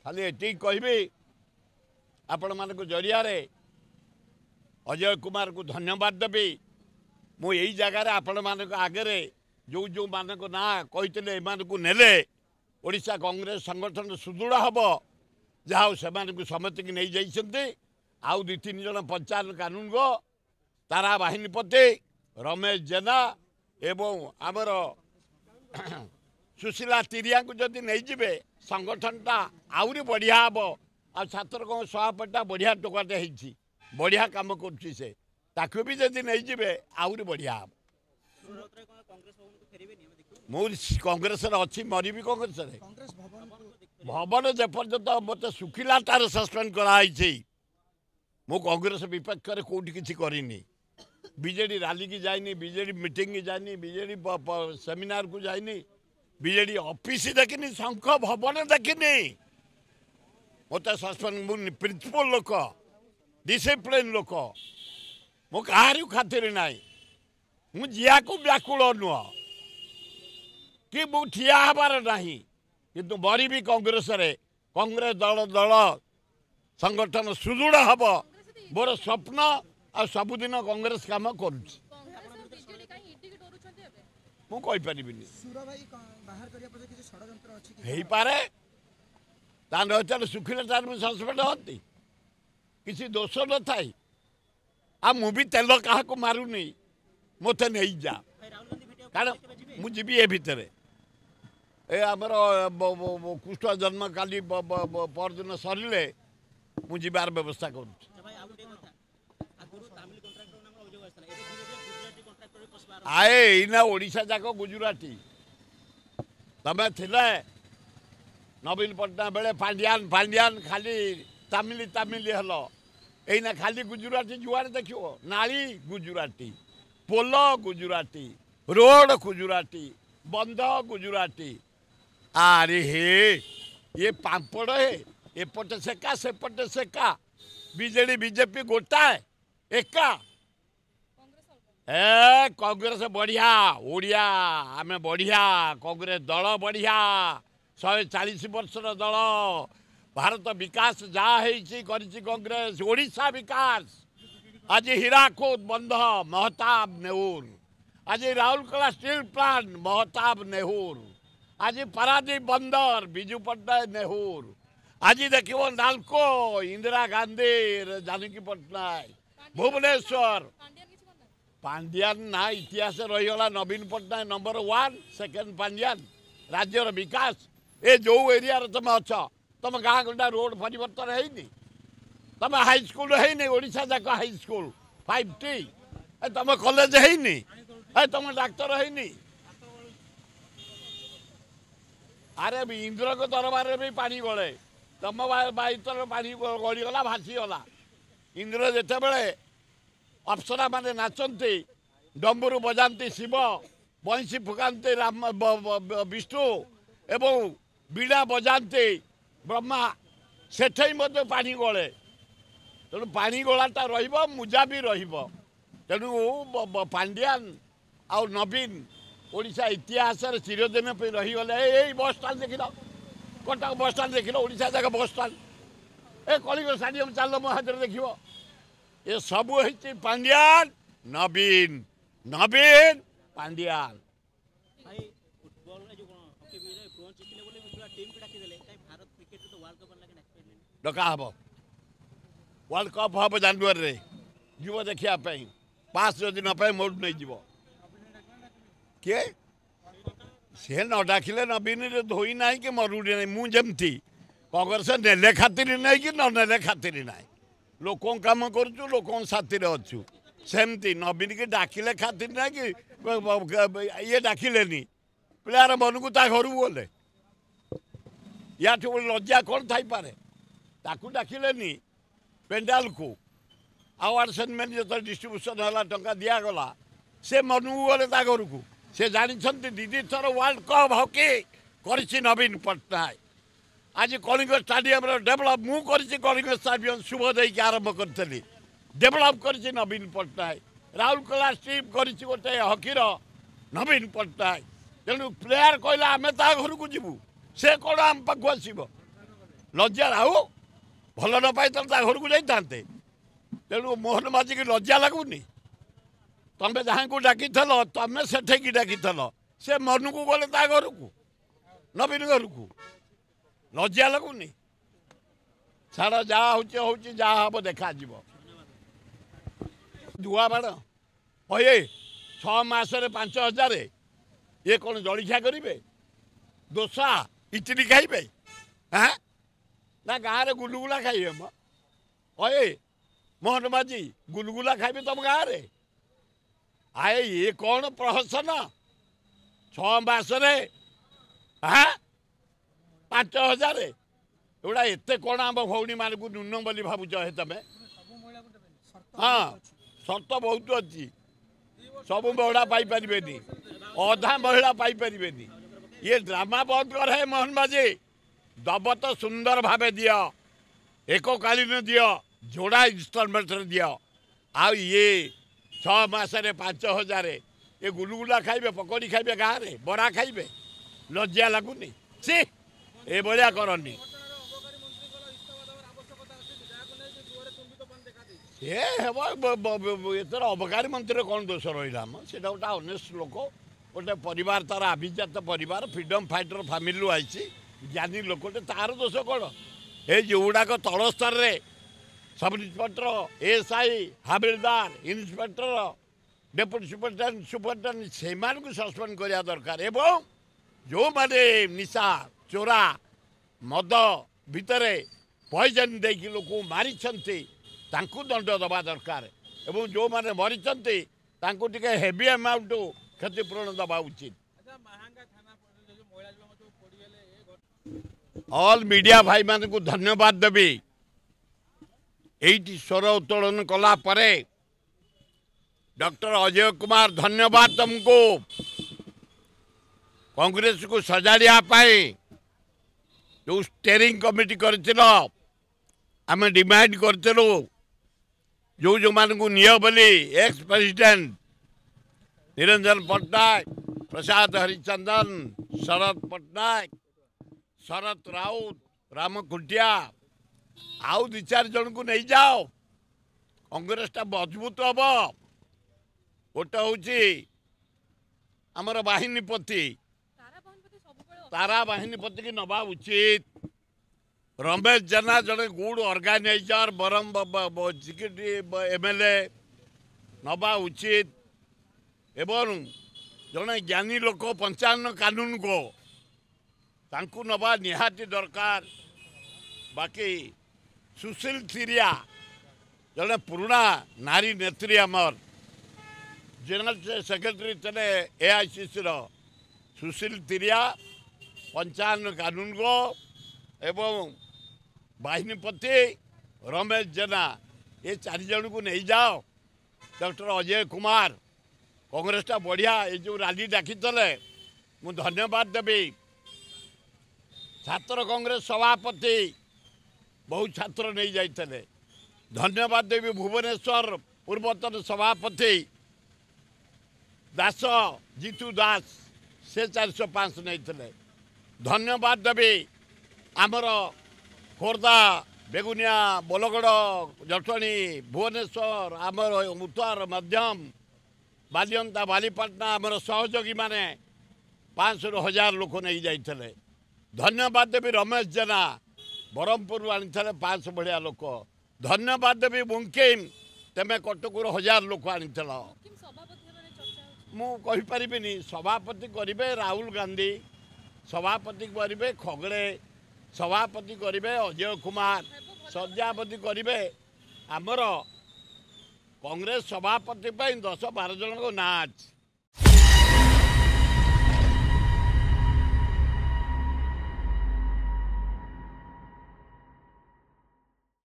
खाली एति कहबी आपण मान जरिया अजय कुमार को धन्यवाद देवी मु यही जगार आपण मान आगे जो जो मान ना कहते एम को नेले ओडिशा कांग्रेस संगठन सुदृढ़ हम जहाँ से समस्त की नहीं जाइए आउ दु तीन जन पंचायत कानून गो तारा बाहिनीपति रमेश जेना एवं आमर सुशीला तिरिया को जदि नहीं जिबे संगठनटा आउरी बढ़िया हम आ छात्र कौन सभापतिटा बढ़िया टोकाटे होती बढ़िया काम कर से ताकू भी जदि नहीं जिबे आउरी बढ़िया हम मुझे कांग्रेस अच्छी मरबी कांग्रेस भवन जेपर्यंत मत सुखिला तार सस्पेंड कराई मु कांग्रेस विपक्ष में कौटी किसी करनी बीजेडी रैली की जाइनी बीजेडी मीटिंग की जाइनी बीजेडी सेमिनार को जाइनी बीजेडी ऑफिस देखनी शंख भवन देखनी मत सस्पेंड मु प्रिंसिपल लोक डिसिप्लिन लोक मु कहार खातिर ना मु जिया को व्याकुल नुह कि मु ठिया हबार नहीं किंतु मरबी कांग्रेस कांग्रेस दल दल संगठन सुदृढ़ हम मोर स्वप्न आ सबुदिन कांग्रेस काम करुच्ची पारे तार सुखिला तार सस्पेंड होती किसी दोष न थाई आ मु भी तेल क्या मारूनी मत नहीं जा कारण मुझे ए भितर ए आमर कृष्ण जन्म काली परदिन सरिले मु जीवार व्यवस्था करुच्ची आए इना ओडिशा जाक गुजराती तमें थिले नवीन पट्टनायक बेले पांड्यान पांड्यान खाली तामिली तामिली हल एना खाली गुजराती जुआर देखो नाली गुजराती पोल गुजराती रोड गुजराती बंध गुजराती अरे हे ये पापड़ है एपटे सेका सेपटे सेका बीजेडी बीजेपी गोटाए एका ए कांग्रेस बढ़िया ओडिया आमे बढ़िया कांग्रेस दल बढ़िया 140 वर्षर दल भारत विकास जहाँ कांग्रेस ओडिशा विकास आज हीराकुद बंध महताब नेहुर आज राउरकेला स्टील प्लांट महताब नेहुर आज पारादीप बंदर विजु पट्टनायक नेहुर आज देखो नालको इंदिरा गांधी जानकी पट्टनायक भुवनेश्वर पांड्यान ना इतिहास रहीगला नवीन पट्टनायक नंबर 1 सेकेंड पांड्यान राज्यर विकास ए जो एरिया तुम अच्छ तुम गाँ गंडा रोड परिवर्तन है तुम हाईस्कल है ओडिशा जाक हाईस्कल 5T तुम कॉलेज है तुम डाक्तर है अरे इंद्र को दरबार भी पानी गले तुम बाईतर पानी गलीगला भासीगला इंद्र जिते बड़े अप्सरा माने नाचती डम्बरू बजाती शिव बंशी फुकाते राम विष्णु एवं बीड़ा बजाते ब्रह्मा सेठे पानी गले तेणु पानी गलाटा रुजा भी तेणु पांड्यान आउ नवीन ओडिशा इतिहास चिरदिन रहीगले यही बस स्टाण्ड देख कटक बस स्टाण्ड देख ओडिशा जाक बस स्टाण्ड ए कलिंग स्टाडियम चल मो हाथ देख ये सब है पांड्यान नवीन नवीन पांड्यान डका हम वर्ल्ड कप हम जनवरी जीव देखापी पास जदि न पाए मोड नहीं जीव किए सी न डाकिले नवीन धोई ना कि मरुड़ी ना मुझे कांग्रेस नेले खातिर ना कि न नेले खातिर ना लोक कम करुचु लोक साथी अच्छु सेमती नवीन की डाकिले खातिर ना कि ये डाकिले प्लेयर मन को घर को गले या लज्जा कौन थी पारे ताकू डाकिले पेंडाल को आवार्ड सेरेमनी जो डिस्ट्रीब्यूशन है टंका दिगला से मन को गले घर को से जानते दीदी थर वर्ल्ड कप हॉकी कर नवीन पट्टनायक आज कलिंग स्टाडियम डेभलप मु कलिंग स्टाडियम शुभ देकी आरंभ करी डेभलप कर नवीन पट्टनायक राउरकेला स्ट्रीप कर गोटे हॉकीर नवीन पट्टनायक तेणु प्लेयर कहला आम ता घर को जीवु से कौन आम पाक आसब लज्जा आउ भल न पाई घर को जाते तेणु मोहन माझी की लज्जा लगुनि तुम्हें जहाँ को डाकी तुम्हें सेठे डाकी से मन को गले घर को नवीन घर को लज्जा लगुनि छाड़ जहाँ हूँ जहाँ हम देखा धुआ बाड़ हे 6 मासरे 5,000 ये कौन जलिखा करेंगे दोसा इडली खाइबे हाँ ना गाँव में गुलगुला खाइबे हे मोहन माझी गुलगुला खाइबे तुम गाँव में आए ये कौन प्रहसन 6 मासरे हाँ 5,000 एगुड़ा एत कौन आम भौणी मान को न्यून बोली भावुच हे तुम हाँ शर्त बहुत अच्छी सब महिला पाइपर अधा महिला पाइपर ये ड्रामा बंद कर है मोहन माझी दब तो सुंदर भाव दियो एककालीन दियो जोड़ा इन्स्टलमेंट दियो आ ये 6 मासरे 5,000 ये गुलगुला खाइबे पकड़ी खाइबे गाँव में बड़ा खाइबे लज्जा लगुनि सी ए भलिया करनी एथर अबकारी मंत्री कौन दोष रहा से गोटे अनेस्ट लोक गोटे परिवार तार अभिजात परिवार फ्रीडम फाइटर फैमिली आई ज्ञानी लोकटे तार दोष कौन ये जोड़ाक तल स्तर में सब इन्स्पेक्टर एएसआई हाबिलदार इन्स्पेक्टर डेप्यूटी सुपरिटेडेंट से सस्पेंड करवा दरकार एवं जो माने निशा चोरा मद भितर पॉइजन देकी लोक मारी दंड दबा दरकार एवं जो माने मरी टे हेवी अमाउंट क्षतिपूरण दबा उचित ऑल मीडिया भाई मान को धन्यवाद देवी यही स्वर उत्तोलन कला परे डॉक्टर अजय कुमार धन्यवाद तुमको कांग्रेस को सजाड़िया जो स्टेरिंग कमिटी कर आम डिमांड करूँ जो जो मान को निय बोली एक्स प्रेसिडेंट निरंजन पट्टनायक प्रसाद हरिचंदन शरद पट्टनायक शरद राउत राम खुंटिया आउ 2-4 जन को नहीं जाओ कांग्रेस टा मजबूत हम गोटे हूँ आमर बाहिनीपति तारा बाहिनीपति की नवा उचित रमेश जेना जड़े गुड ऑर्गेनाइजर बरम एमएलए नवा उचित एवं जड़े ज्ञानी लोक 55 कानून को तांकु नवा निहाती दरकार बाकी सुशील थिरिया जड़े पुराना नारी नेत्री आमर जनरल सेक्रेटरी थे एआईसीसी सुशील थिरिया 55 कानून को एवं बाहिनीपति रमेश जेना ये 4 जन को नहीं जाओ डॉक्टर अजय कुमार कांग्रेस टा बढ़िया ये जो रैली डाकी मुझे धन्यवाद देवी छात्र कांग्रेस सभापति बहुत छात्र नहीं जाते धन्यवाद देवी भुवनेश्वर पूर्वतन सभापति दास जीतू दास से 405 नहीं थे धन्यवाद देवी आमर खोर्धा बेगुनिया बोलगड़ जटणी भुवनेश्वर आमर उत्तर मध्यम बालियंता बालीपाटना आमर सहयोगी माने 500-1000 लोक नहीं जाते धन्यवाद देवी रमेश जेना ब्रह्मपुर आनी 500 भाया लोक धन्यवाद देवी मुंकिम तेमे कटकुर 1000 लोक आनी मुझे सभापति करेंगे राहुल गांधी सभापति करेंगे खगड़े सभापति करेंगे अजय कुमार सभापति करेंगे आमर कांग्रेस सभापति 10-12 जन को ना अच्छी